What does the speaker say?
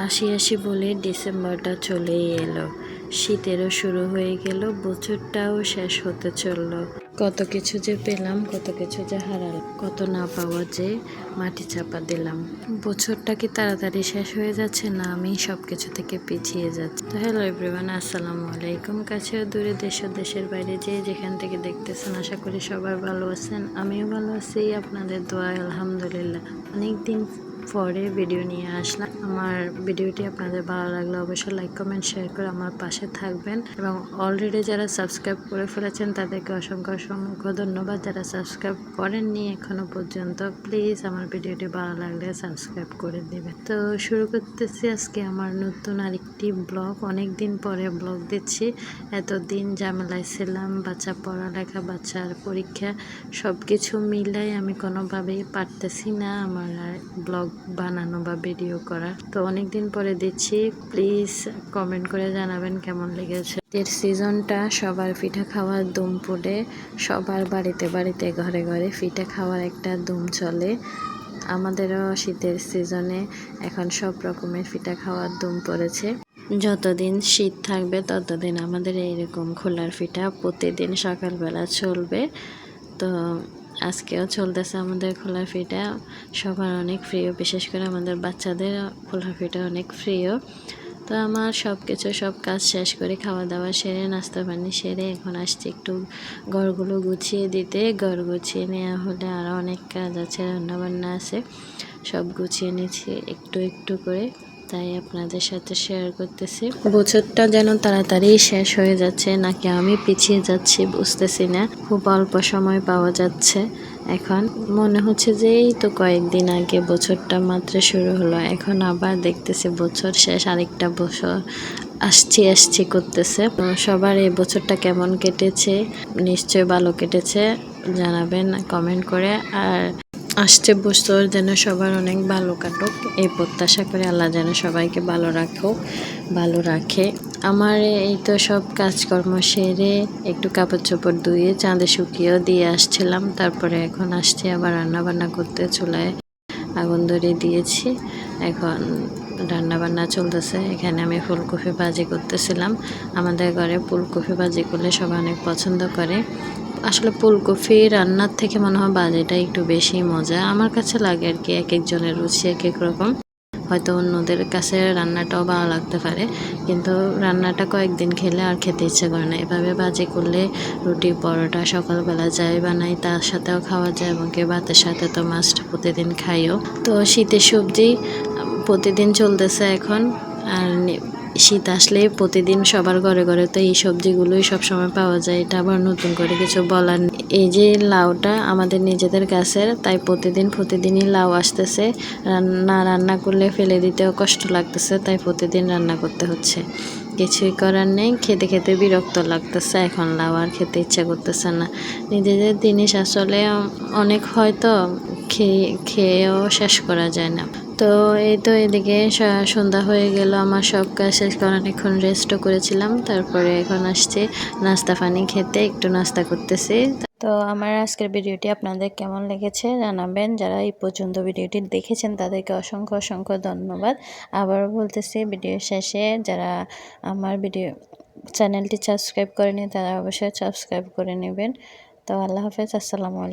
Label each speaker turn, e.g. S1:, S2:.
S1: আসি আসি বলে ডিসেম্বরটা চলেই এলো, শীতেরও শুরু হয়ে গেল, বছরটাও শেষ হতে চললো। কত কিছু যে পেলাম, কত কিছু যে হারালাম, কত না পাওয়া যে মাটি চাপা দিলাম। বছরটা কি তাড়াতাড়ি শেষ হয়ে যাচ্ছে, না আমি সব কিছু থেকে পিছিয়ে যাচ্ছি? তো হ্যালো এভরিওয়ান, আসসালামু আলাইকুম। কাছে ও দূরে, দেশ ও দেশের বাইরে যে যেখান থেকে দেখতেছেন, আশা করি সবাই ভালো আছেন। আমিও ভালো আছি, আপনাদের দোয়ায় আলহামদুলিল্লাহ। অনেকদিন পরে ভিডিও নিয়ে আসলাম। আমার ভিডিওটি আপনাদের ভালো লাগলে অবশ্যই লাইক কমেন্ট শেয়ার করে আমার পাশে থাকবেন, এবং অলরেডি যারা সাবস্ক্রাইব করে ফেলেছেন তাদেরকে অসংখ্য অসংখ্য ধন্যবাদ। যারা সাবস্ক্রাইব করেননি এখনো পর্যন্ত, প্লিজ আমার ভিডিওটি ভালো লাগলে সাবস্ক্রাইব করে দিবেন। তো শুরু করতেছি আজকে আমার নতুন আরেকটি ব্লগ। অনেক দিন পরে ব্লগ দিচ্ছি। এতদিন ঝামেলায় ছিলাম, বাচ্চা পড়ালেখা, বাচ্চার পরীক্ষা, সব কিছু মিলাই আমি কোনোভাবেই পারতেছি না আমার ব্লগ বানানো বা ভিডিও করা। তো অনেক দিন পরে দিচ্ছি, প্লিজ কমেন্ট করে জানাবেন কেমন লেগেছে। এর সিজনটা সবার পিঠা খাওয়ার দুম পড়ে, সবার বাড়িতে বাড়িতে ঘরে ঘরে পিঠা খাওয়ার একটা দুম চলে। আমাদেরও শীতের সিজনে এখন সব রকমের পিঠা খাওয়ার দুম পড়েছে। যতদিন শীত থাকবে ততদিন আমাদের এইরকম খোলার পিঠা প্রতিদিন সকালবেলা চলবে। তো আজকেও চলতেছে আমাদের খোলার পিঠা, সবার অনেক প্রিয়, বিশেষ করে আমাদের বাচ্চাদের খোলার পিঠা অনেক প্রিয়। তো আমার সব কাজ শেষ করে, খাওয়া দাওয়া সেরে, নাস্তা পানি সেরে এখন আসছি একটু ঘরগুলো গুছিয়ে দিতে। ঘর গুছিয়ে নেওয়া হলে আরও অনেক কাজ আছে, রান্নাবান্না আছে, সব গুছিয়ে নিচ্ছি একটু একটু করে, তাই আপনাদের সাথে শেয়ার করতেছি। বছরটা যেন তাড়াতাড়ি শেষ হয়ে যাচ্ছে, নাকি আমি পিছিয়ে যাচ্ছি বুঝতেছি না। খুব অল্প সময় পাওয়া যাচ্ছে। এখন মনে হচ্ছে যে এই তো কয়েকদিন আগে বছরটা মাত্র শুরু হলো, এখন আবার দেখতেছি বছর শেষ, আরেকটা বছর আসছি করতেছে। সবার এই বছরটা কেমন কেটেছে, নিশ্চয় ভালো কেটেছে, জানাবেন কমেন্ট করে। আর আসছে বছর যেন সবার অনেক ভালো কাটুক, এই প্রত্যাশা করে আল্লাহ যেন সবাইকে ভালো রাখে। আমার এই তো সব কাজকর্ম সেরে একটু কাপড় চোপড় ধুয়ে চাঁদে শুকিয়েও দিয়ে আসছিলাম। তারপরে এখন আসছি আবার রান্নাবান্না করতে, চুলায় আগুন ধরিয়ে দিয়েছি। এখন রান্নাবান্না চলতেছে। এখানে আমি ফুলকপি ভাজি করতেছিলাম। আমাদের ঘরে ফুলকপি ভাজি করলে সবাই অনেক পছন্দ করে। আসলে ফুলকপি রান্নার থেকে মনে হয় ভাজিটা একটু বেশি মজা আমার কাছে লাগে আর কি। এক একজনের রুচি এক এক রকম, হয়তো অন্যদের কাছে রান্নাটাও ভালো লাগতে পারে, কিন্তু রান্নাটা কয়েকদিন খেলে আর খেতে ইচ্ছে করে না। এভাবে ভাজি করলে রুটি পরোটা সকালবেলা যাই বানাই তার সাথেও খাওয়া যায়, এবং কি ভাতের সাথে তো মাস্ট প্রতিদিন খাইও। তো শীতের সবজি প্রতিদিন চলতেছে এখন। আর শীত আসলে প্রতিদিন সবার ঘরে ঘরে তো এই সবজিগুলোই সবসময় পাওয়া যায়, এটা আবার নতুন করে কিছু বলার নেই। এই যে লাউটা আমাদের নিজেদের গাছের, তাই প্রতিদিনই লাউ আসতেছে। রান্না করলে ফেলে দিতেও কষ্ট লাগতেছে, তাই প্রতিদিন রান্না করতে হচ্ছে। কিছুই করার নেই, খেতে খেতে বিরক্ত লাগতেছে, এখন লাউ আর খেতে ইচ্ছা করতেছে না। নিজেদের জিনিস আসলে অনেক হয়তো খেয়েও শেষ করা যায় না। তো এই তো এদিকে সন্ধ্যা হয়ে গেল, আমার সব কাজ শেষ করে অনেকক্ষণ রেস্টও করেছিলাম। তারপরে এখন আসছে নাস্তা পানি খেতে, একটু নাস্তা করতেছি। তো আমার আজকের ভিডিওটি আপনাদের কেমন লেগেছে জানাবেন। যারা এই পর্যন্ত ভিডিওটি দেখেছেন তাদেরকে অসংখ্য অসংখ্য ধন্যবাদ। আবারও বলতেছি, ভিডিও শেষে যারা আমার চ্যানেলটি সাবস্ক্রাইব করেনি তারা অবশ্যই সাবস্ক্রাইব করে নেবেন। তো আল্লাহ হাফেজ, আসসালামু আলাইকুম।